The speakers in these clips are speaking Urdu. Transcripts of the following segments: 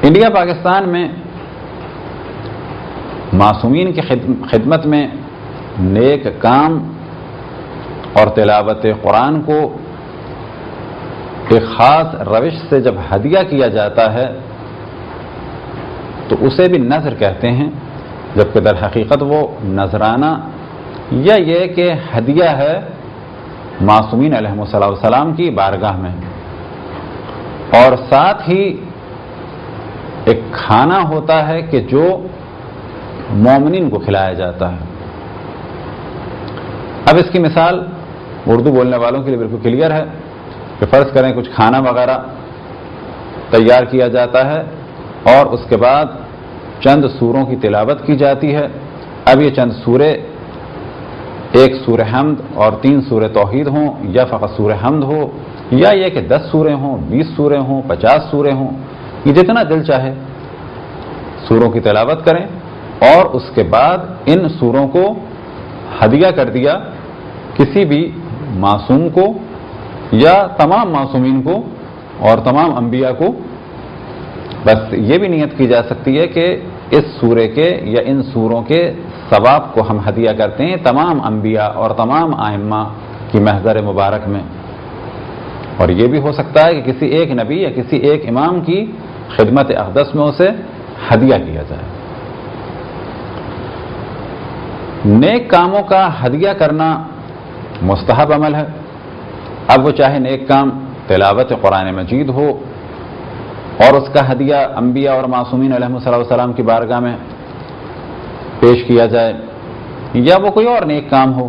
انڈیا پاکستان میں معصومین کی خدمت میں نیک کام اور تلاوت قرآن کو ایک خاص روش سے جب ہدیہ کیا جاتا ہے تو اسے بھی نذر کہتے ہیں، جبکہ در حقیقت وہ نذرانہ یا یہ کہ ہدیہ ہے معصومین علیہ السلام کی بارگاہ میں، اور ساتھ ہی ایک کھانا ہوتا ہے کہ جو مومنین کو کھلایا جاتا ہے۔ اب اس کی مثال اردو بولنے والوں کے لیے بالکل کلیئر ہے کہ فرض کریں کچھ کھانا وغیرہ تیار کیا جاتا ہے اور اس کے بعد چند سوروں کی تلاوت کی جاتی ہے۔ اب یہ چند سورے ایک سورہ حمد اور 3 سورہ توحید ہوں، یا فقط سورہ حمد ہو، یا یہ کہ 10 سورے ہوں، 20 سورے ہوں، 50 سورے ہوں، یہ جتنا دل چاہے سوروں کی تلاوت کریں، اور اس کے بعد ان سوروں کو ہدیہ کر دیا کسی بھی معصوم کو یا تمام معصومین کو اور تمام انبیاء کو۔ بس یہ بھی نیت کی جا سکتی ہے کہ اس سورے کے یا ان سوروں کے ثواب کو ہم ہدیہ کرتے ہیں تمام انبیاء اور تمام ائمہ کی محضر مبارک میں، اور یہ بھی ہو سکتا ہے کہ کسی ایک نبی یا کسی ایک امام کی خدمت اقدس میں اسے ہدیہ کیا جائے۔ نیک کاموں کا ہدیہ کرنا مستحب عمل ہے، اب وہ چاہے نیک کام تلاوت قرآن مجید ہو اور اس کا ہدیہ انبیاء اور معصومین علیہ السلام کی بارگاہ میں پیش کیا جائے، یا وہ کوئی اور نیک کام ہو۔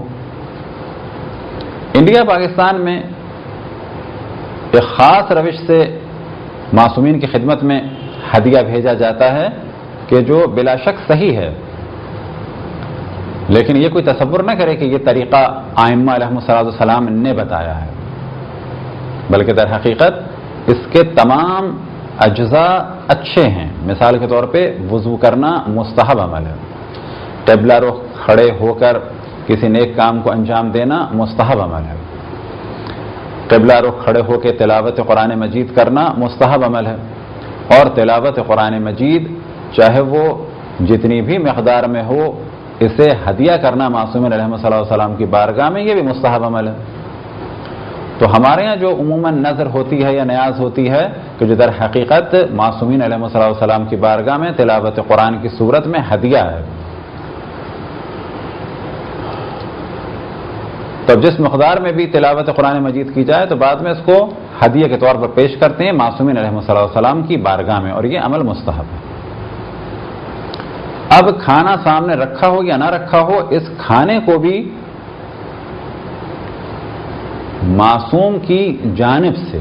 انڈیا پاکستان میں ایک خاص روش سے معصومین کی خدمت میں ہدیہ بھیجا جاتا ہے کہ جو بلا شک صحیح ہے، لیکن یہ کوئی تصور نہ کرے کہ یہ طریقہ ائمہ علیہ السلام نے بتایا ہے، بلکہ در حقیقت اس کے تمام اجزاء اچھے ہیں۔ مثال کے طور پہ وضو کرنا مستحب عمل ہے، قبلہ رخ کھڑے ہو کر کسی نیک کام کو انجام دینا مستحب عمل ہے، قبلہ رخ کھڑے ہو کے تلاوت قرآن مجید کرنا مستحب عمل ہے، اور تلاوت قرآن مجید چاہے وہ جتنی بھی مقدار میں ہو اسے ہدیہ کرنا معصومین علیہ السلام کی بارگاہ میں یہ بھی مستحب عمل ہے۔ تو ہمارے ہاں جو عموماً نظر ہوتی ہے یا نیاز ہوتی ہے کہ جو در حقیقت معصومین علیہ السلام کی بارگاہ میں تلاوت قرآن کی صورت میں ہدیہ ہے، تو جس مقدار میں بھی تلاوت قرآن مجید کی جائے تو بعد میں اس کو ہدیہ کے طور پر پیش کرتے ہیں معصومین علیہ السلام کی بارگاہ میں، اور یہ عمل مستحب ہے۔ اب کھانا سامنے رکھا ہو یا نہ رکھا ہو، اس کھانے کو بھی معصوم کی جانب سے،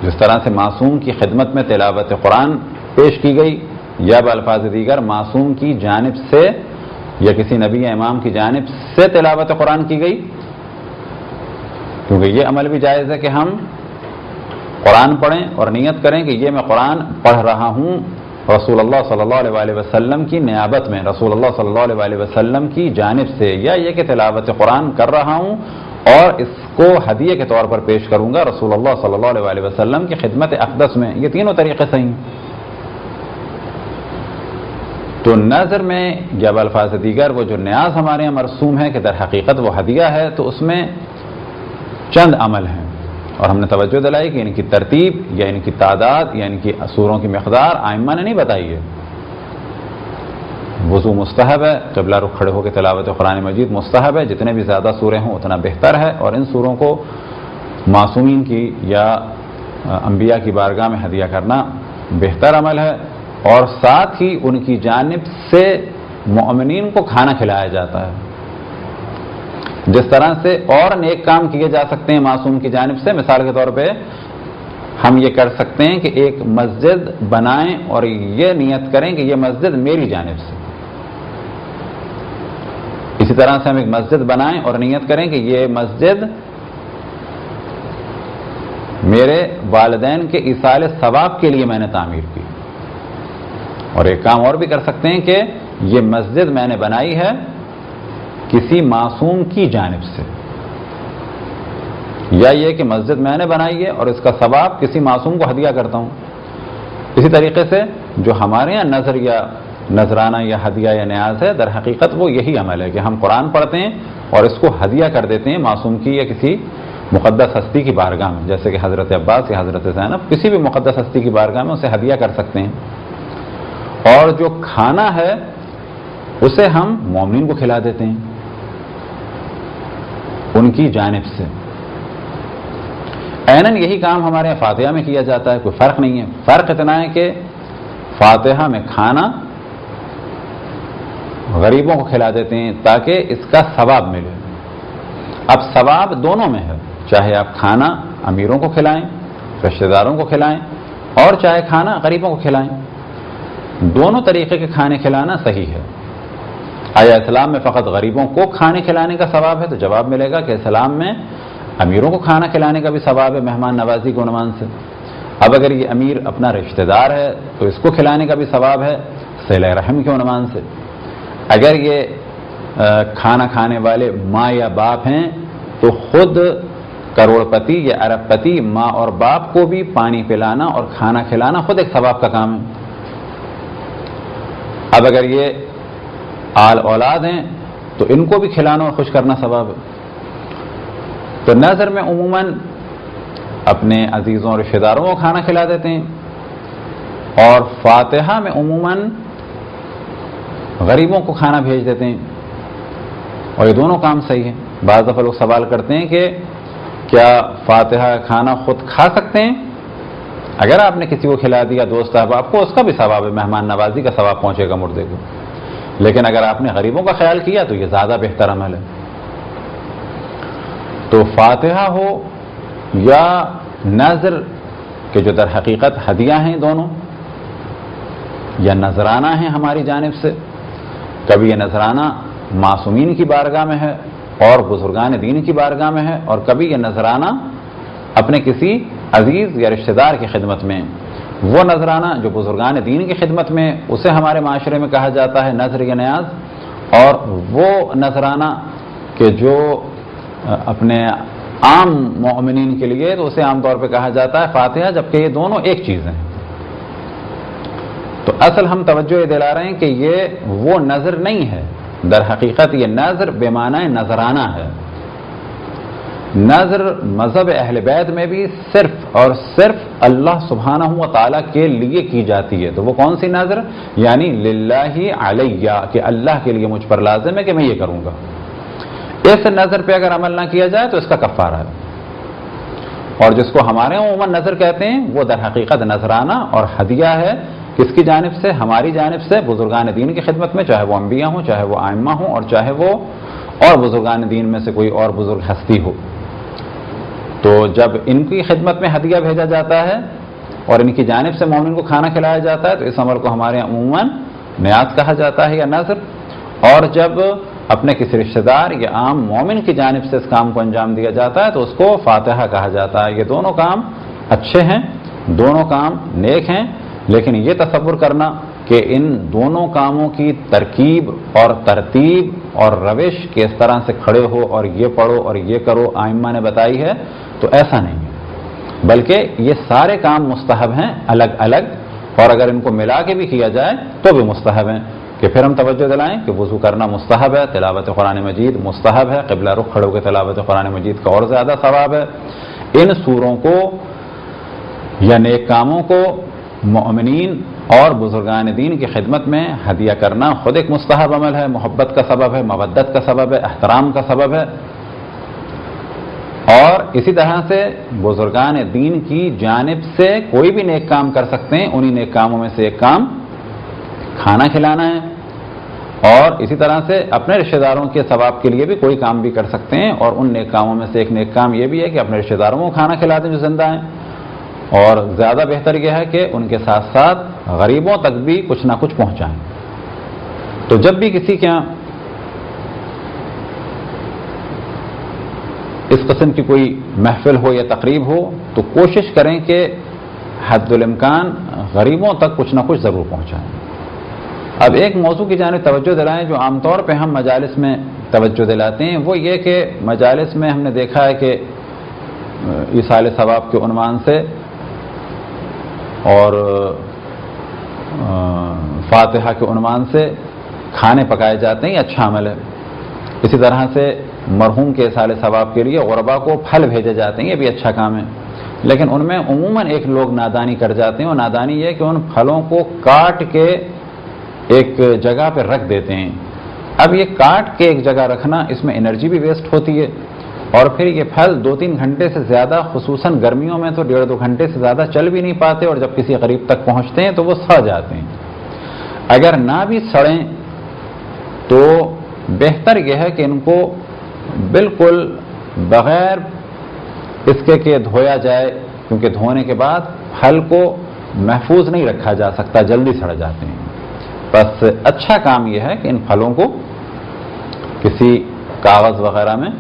جس طرح سے معصوم کی خدمت میں تلاوت قرآن پیش کی گئی، یا بالفاظ دیگر معصوم کی جانب سے یا کسی نبی یا امام کی جانب سے تلاوت قرآن کی گئی، کیونکہ یہ عمل بھی جائز ہے کہ ہم قرآن پڑھیں اور نیت کریں کہ یہ میں قرآن پڑھ رہا ہوں رسول اللہ صلی اللہ علیہ وسلم کی نیابت میں، رسول اللہ صلی اللہ علیہ وسلم کی جانب سے، یا یہ کہ تلاوت قرآن کر رہا ہوں اور اس کو ہدیہ کے طور پر پیش کروں گا رسول اللہ صلی اللہ علیہ وسلم کی خدمت اقدس میں۔ یہ تینوں طریقے صحیح ہیں۔ تو نظر میں یا بالفاظ دیگر وہ جو نیاز ہمارے یہاں مرسوم ہے کہ در حقیقت وہ ہدیہ ہے، تو اس میں چند عمل ہیں، اور ہم نے توجہ دلائی کہ ان کی ترتیب یا ان کی تعداد یا ان کی سوروں کی مقدار ائمہ نے نہیں بتائی ہے۔ وضو مستحب ہے، قبلہ رخ کھڑے ہو کے تلاوت قرآن مجید مستحب ہے، جتنے بھی زیادہ سورے ہوں اتنا بہتر ہے، اور ان سوروں کو معصومین کی یا انبیاء کی بارگاہ میں ہدیہ کرنا بہتر عمل ہے، اور ساتھ ہی ان کی جانب سے مومنین کو کھانا کھلایا جاتا ہے۔ جس طرح سے اور نیک کام کیے جا سکتے ہیں معصوم کی جانب سے، مثال کے طور پہ ہم یہ کر سکتے ہیں کہ ایک مسجد بنائیں اور یہ نیت کریں کہ یہ مسجد میری جانب سے، اسی طرح سے ہم ایک مسجد بنائیں اور نیت کریں کہ یہ مسجد میرے والدین کے ایصال ثواب کے لیے میں نے تعمیر کی، اور ایک کام اور بھی کر سکتے ہیں کہ یہ مسجد میں نے بنائی ہے کسی معصوم کی جانب سے، یا یہ کہ مسجد میں نے بنائی ہے اور اس کا ثواب کسی معصوم کو ہدیہ کرتا ہوں۔ اسی طریقے سے جو ہمارے یہاں نظر یا نذرانہ یا ہدیہ یا نیاز ہے، در حقیقت وہ یہی عمل ہے کہ ہم قرآن پڑھتے ہیں اور اس کو ہدیہ کر دیتے ہیں معصوم کی یا کسی مقدس ہستی کی بارگاہ میں، جیسے کہ حضرت عباس یا حضرت زینب کسی بھی مقدس ہستی کی بارگاہ میں اسے ہدیہ کر سکتے ہیں۔ اور جو کھانا ہے اسے ہم مومنین کو کھلا دیتے ہیں ان کی جانب سے۔ عیناً یہی کام ہمارے یہاں فاتحہ میں کیا جاتا ہے، کوئی فرق نہیں ہے۔ فرق اتنا ہے کہ فاتحہ میں کھانا غریبوں کو کھلا دیتے ہیں تاکہ اس کا ثواب ملے۔ اب ثواب دونوں میں ہے، چاہے آپ کھانا امیروں کو کھلائیں، رشتہ داروں کو کھلائیں، اور چاہے کھانا غریبوں کو کھلائیں، دونوں طریقے کے کھانے کھلانا صحیح ہے۔ آیا اسلام میں فقط غریبوں کو کھانے کھلانے کا ثواب ہے؟ تو جواب ملے گا کہ اسلام میں امیروں کو کھانا کھلانے کا بھی ثواب ہے مہمان نوازی کے عنوان سے۔ اب اگر یہ امیر اپنا رشتہ دار ہے تو اس کو کھلانے کا بھی ثواب ہے صلہ رحم کے عنوان سے۔ اگر یہ کھانا کھانے والے ماں یا باپ ہیں تو خود کروڑ پتی یا ارب پتی ماں اور باپ کو بھی پانی پلانا اور کھانا کھلانا خود ایک ثواب کا کام ہے۔ اب اگر یہ آل اولاد ہیں تو ان کو بھی کھلانا اور خوش کرنا ثواب ہے۔ تو نظر میں عموماً اپنے عزیزوں اور رشتہ داروں کو کھانا کھلا دیتے ہیں، اور فاتحہ میں عموماً غریبوں کو کھانا بھیج دیتے ہیں، اور یہ دونوں کام صحیح ہیں۔ بعض دفعہ لوگ سوال کرتے ہیں کہ کیا فاتحہ کھانا خود کھا سکتے ہیں؟ اگر آپ نے کسی کو کھلا دیا دوست احباب کو، اس کا بھی ثواب ہے، مہمان نوازی کا ثواب پہنچے گا مردے کو، لیکن اگر آپ نے غریبوں کا خیال کیا تو یہ زیادہ بہتر عمل ہے۔ تو فاتحہ ہو یا نذر کہ جو در حقیقت ہدیہ ہیں دونوں، یا نذرانہ ہیں ہماری جانب سے، کبھی یہ نذرانہ معصومین کی بارگاہ میں ہے اور بزرگان دین کی بارگاہ میں ہے، اور کبھی یہ نذرانہ اپنے کسی عزیز یا رشتہ دار کی خدمت میں۔ وہ نذرانہ جو بزرگان دین کی خدمت میں اسے ہمارے معاشرے میں کہا جاتا ہے نذر یا نیاز، اور وہ نذرانہ کہ جو اپنے عام مومنین کے لیے تو اسے عام طور پہ کہا جاتا ہے فاتحہ، جبکہ یہ دونوں ایک چیز ہیں۔ تو اصل ہم توجہ یہ دلا رہے ہیں کہ یہ وہ نذر نہیں ہے، در حقیقت یہ نذر بے معنی نذرانہ ہے۔ نذر مذہب اہل بیت میں بھی صرف اور صرف اللہ سبحانہ و تعالیٰ کے لیے کی جاتی ہے۔ تو وہ کون سی نذر؟ یعنی للہ علیہ، کہ اللہ کے لیے مجھ پر لازم ہے کہ میں یہ کروں گا۔ اس نظر پہ اگر عمل نہ کیا جائے تو اس کا کفارہ ہے۔ اور جس کو ہمارے عموماً نظر کہتے ہیں وہ در حقیقت نذرانہ اور ہدیہ ہے، کس کی جانب سے؟ ہماری جانب سے بزرگان دین کی خدمت میں، چاہے وہ انبیاء ہوں، چاہے وہ ائمہ ہوں، اور چاہے وہ اور بزرگان دین میں سے کوئی اور بزرگ ہستی ہو۔ تو جب ان کی خدمت میں ہدیہ بھیجا جاتا ہے اور ان کی جانب سے مومن کو کھانا کھلایا جاتا ہے تو اس عمل کو ہمارے یہاں عموماً نیاز کہا جاتا ہے یا نذر۔ اور جب اپنے کسی رشتہ دار یا عام مومن کی جانب سے اس کام کو انجام دیا جاتا ہے تو اس کو فاتحہ کہا جاتا ہے۔ یہ دونوں کام اچھے ہیں، دونوں کام نیک ہیں، لیکن یہ تصور کرنا کہ ان دونوں کاموں کی ترکیب اور ترتیب اور روش کہ اس طرح سے کھڑے ہو اور یہ پڑھو اور یہ کرو ائمہ نے بتائی ہے، تو ایسا نہیں ہے، بلکہ یہ سارے کام مستحب ہیں الگ الگ، اور اگر ان کو ملا کے بھی کیا جائے تو بھی مستحب ہیں۔ کہ پھر ہم توجہ دلائیں کہ وضو کرنا مستحب ہے، تلاوت قرآن مجید مستحب ہے، قبلہ رخ کھڑے ہو کے تلاوت قرآن مجید کا اور زیادہ ثواب ہے۔ ان سوروں کو یا نیک کاموں کو مومنین اور بزرگان دین کی خدمت میں ہدیہ کرنا خود ایک مستحب عمل ہے، محبت کا سبب ہے، مودت کا سبب ہے، احترام کا سبب ہے۔ اور اسی طرح سے بزرگان دین کی جانب سے کوئی بھی نیک کام کر سکتے ہیں، انہی نیک کاموں میں سے ایک کام کھانا کھلانا ہے، اور اسی طرح سے اپنے رشتہ داروں کے ثواب کے لیے بھی کوئی کام بھی کر سکتے ہیں، اور ان نیک کاموں میں سے ایک نیک کام یہ بھی ہے کہ اپنے رشتہ داروں کو کھانا کھلا دیں جو زندہ ہیں، اور زیادہ بہتر یہ ہے کہ ان کے ساتھ ساتھ غریبوں تک بھی کچھ نہ کچھ پہنچائیں۔ تو جب بھی کسی کے یہاں اس قسم کی کوئی محفل ہو یا تقریب ہو تو کوشش کریں کہ حد الامکان غریبوں تک کچھ نہ کچھ ضرور پہنچائیں۔ اب ایک موضوع کی جانب توجہ دلائیں جو عام طور پہ ہم مجالس میں توجہ دلاتے ہیں، وہ یہ کہ مجالس میں ہم نے دیکھا ہے کہ ایصال ثواب کے عنوان سے اور فاتحہ کے عنوان سے کھانے پکائے جاتے ہیں، یہ اچھا عمل ہے۔ اسی طرح سے مرحوم کے اصالِ ثواب کے لیے غربا کو پھل بھیجے جاتے ہیں، یہ بھی اچھا کام ہے۔ لیکن ان میں عموماً ایک لوگ نادانی کر جاتے ہیں، اور نادانی یہ کہ ان پھلوں کو کاٹ کے ایک جگہ پہ رکھ دیتے ہیں۔ اب یہ کاٹ کے ایک جگہ رکھنا، اس میں انرجی بھی ویسٹ ہوتی ہے، اور پھر یہ پھل 2-3 گھنٹے سے زیادہ، خصوصاً گرمیوں میں تو 1.5-2 گھنٹے سے زیادہ چل بھی نہیں پاتے، اور جب کسی غریب تک پہنچتے ہیں تو وہ سڑ جاتے ہیں۔ اگر نہ بھی سڑیں تو بہتر یہ ہے کہ ان کو بالکل بغیر اس کے کہ دھویا جائے، کیونکہ دھونے کے بعد پھل کو محفوظ نہیں رکھا جا سکتا، جلدی سڑ جاتے ہیں۔ بس اچھا کام یہ ہے کہ ان پھلوں کو کسی کاغذ وغیرہ میں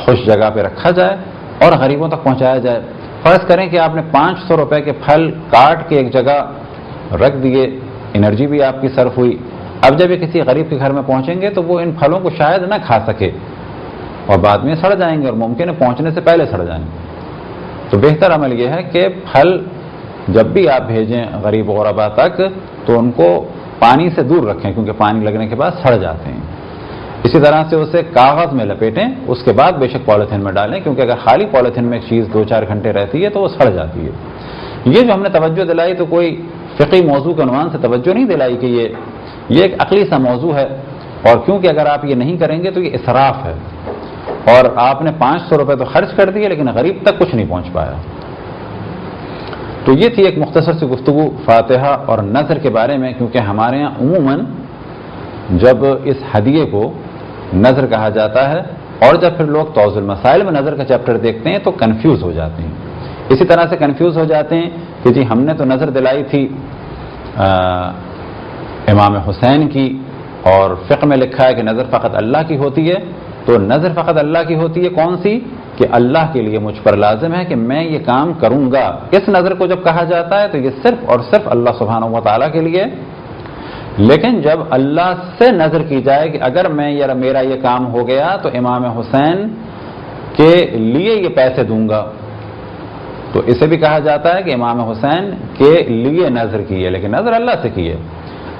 خوش جگہ پہ رکھا جائے اور غریبوں تک پہنچایا جائے۔ فرض کریں کہ آپ نے 500 روپے کے پھل کاٹ کے ایک جگہ رکھ دیے، انرجی بھی آپ کی صرف ہوئی۔ اب جب یہ کسی غریب کے گھر میں پہنچیں گے تو وہ ان پھلوں کو شاید نہ کھا سکے، اور بعد میں سڑ جائیں گے، اور ممکن ہے پہنچنے سے پہلے سڑ جائیں گے۔ تو بہتر عمل یہ ہے کہ پھل جب بھی آپ بھیجیں غریب غربا تک تو ان کو پانی سے دور رکھیں، کیونکہ پانی لگنے کے بعد سڑ جاتے ہیں۔ اسی طرح سے اسے کاغذ میں لپیٹیں، اس کے بعد بے شک پالیتھین میں ڈالیں، کیونکہ اگر خالی پالیتھین میں ایک چیز 2-4 گھنٹے رہتی ہے تو وہ سڑ جاتی ہے۔ یہ جو ہم نے توجہ دلائی تو کوئی فقہی موضوع کے عنوان سے توجہ نہیں دلائی کہ یہ ایک عقلی سا موضوع ہے، اور کیونکہ اگر آپ یہ نہیں کریں گے تو یہ اسراف ہے، اور آپ نے 500 روپے تو خرچ کر دیے لیکن غریب تک کچھ نہیں پہنچ پایا۔ تو یہ تھی ایک مختصر سی گفتگو فاتحہ اور نذر کے بارے میں، کیونکہ ہمارے ہاں عموماً جب اس ہدیے کو نذر کہا جاتا ہے، اور جب پھر لوگ توضیح المسائل میں نذر کا چیپٹر دیکھتے ہیں تو کنفیوز ہو جاتے ہیں۔ اسی طرح سے کنفیوز ہو جاتے ہیں کہ جی ہم نے تو نذر دلائی تھی امام حسین کی، اور فقہ میں لکھا ہے کہ نذر فقط اللہ کی ہوتی ہے، تو نذر فقط اللہ کی ہوتی ہے کون سی؟ کہ اللہ کے لیے مجھ پر لازم ہے کہ میں یہ کام کروں گا۔ اس نذر کو جب کہا جاتا ہے تو یہ صرف اور صرف اللہ سبحانہ و تعالیٰ کے لیے۔ لیکن جب اللہ سے نذر کی جائے کہ اگر میرا یہ کام ہو گیا تو امام حسین کے لیے یہ پیسے دوں گا، تو اسے بھی کہا جاتا ہے کہ امام حسین کے لیے نذر کی ہے، لیکن نذر اللہ سے کی ہے۔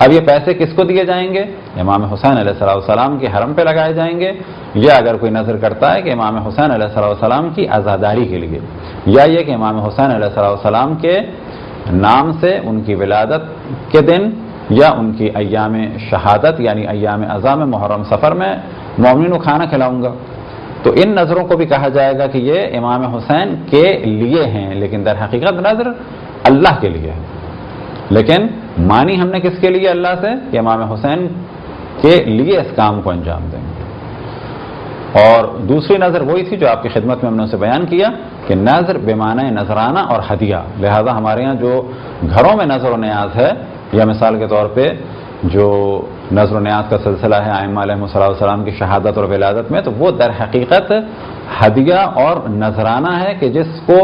اب یہ پیسے کس کو دیے جائیں گے؟ امام حسین علیہ السلام کے حرم پہ لگائے جائیں گے، یا اگر کوئی نذر کرتا ہے کہ امام حسین علیہ السلام کی عزاداری کے لیے، یا یہ کہ امام حسین علیہ السلام کے نام سے ان کی ولادت کے دن یا ان کی ایام شہادت یعنی ایام عزا میں محرم سفر میں مومنین کو کھانا کھلاؤں گا، تو ان نذروں کو بھی کہا جائے گا کہ یہ امام حسین کے لیے ہیں، لیکن در حقیقت نذر اللہ کے لیے ہے۔ لیکن مانی ہم نے کس کے لیے؟ اللہ سے، کہ امام حسین کے لیے اس کام کو انجام دیں گے۔ اور دوسری نذر وہی تھی جو آپ کی خدمت میں ہم نے اسے بیان کیا کہ نذر بمعنی نذرانہ اور ہدیہ، لہذا ہمارے ہاں جو گھروں میں نذر و نیاز ہے، یا مثال کے طور پہ جو نذر و نیاز کا سلسلہ ہے ائمہ علیہ السلام کی شہادت اور ولادت میں، تو وہ در حقیقت ہدیہ اور نذرانہ ہے کہ جس کو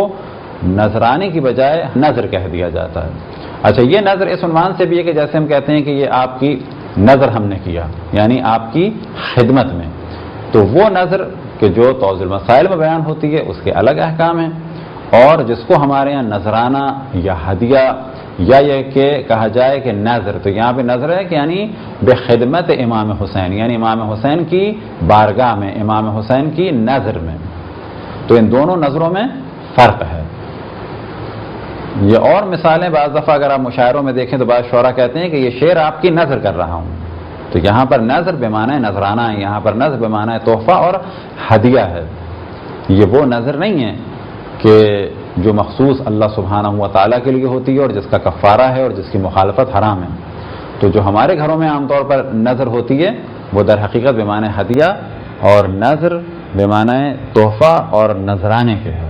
نذرانے کی بجائے نذر کہہ دیا جاتا ہے۔ اچھا، یہ نذر اس عنوان سے بھی ہے کہ جیسے ہم کہتے ہیں کہ یہ آپ کی نذر ہم نے کیا، یعنی آپ کی خدمت میں، تو وہ نذر کہ جو توضیح المسائل میں بیان ہوتی ہے اس کے الگ احکام ہیں، اور جس کو ہمارے یہاں نذرانہ یا ہدیہ یا یہ کہ کہا جائے کہ نذر، تو یہاں پہ نذر ہے کہ یعنی بخدمت امام حسین، یعنی امام حسین کی بارگاہ میں، امام حسین کی نذر میں، تو ان دونوں نذروں میں فرق ہے۔ یہ اور مثالیں بعض دفعہ اگر آپ مشاعروں میں دیکھیں تو بعض شعراء کہتے ہیں کہ یہ شعر آپ کی نذر کر رہا ہوں، تو یہاں پر نذر بمعنی نذرانہ ہے، یہاں پر نذر بمعنی تحفہ اور ہدیہ ہے۔ یہ وہ نذر نہیں ہے کہ جو مخصوص اللہ سبحانہ و تعالیٰ کے لیے ہوتی ہے اور جس کا کفارہ ہے اور جس کی مخالفت حرام ہے۔ تو جو ہمارے گھروں میں عام طور پر نذر ہوتی ہے وہ در حقیقت بمعنی ہدیہ اور نذر بمعنی تحفہ اور نذرانے کے ہے۔